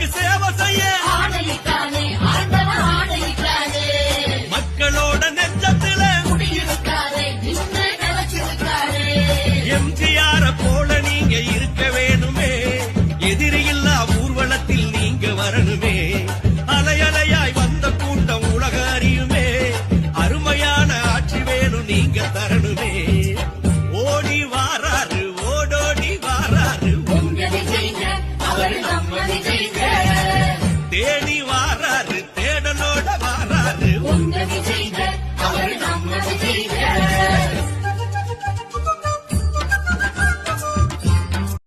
மக்களுக்கு சேவை செய்ய ஆணையிட்டானே ஆண்டவன் ஆணையிட்டானே. மக்களோட நெஞ்சத்துல குடியிருக்காரே நின்று நினைச்சிருக்காரே. எம்ஜிஆர போல நீங்க இருக்க வேணுமே, எதிரியில்லா ஊர்வலத்தில் நீங்க வரணுமே. அலையலையாய் வந்த கூட்டம் உலக அறியுமே, அருமையான ஆட்சி வேணும் நீங்க தரணுமே. ஓடி வாராரு ஓடோடி வாராரு உங்க விஜய்ங்க அவர் நம்ம விஜய்ங்க. தேடி வாராரு தேடலோட வாராரு உங்க விஜய்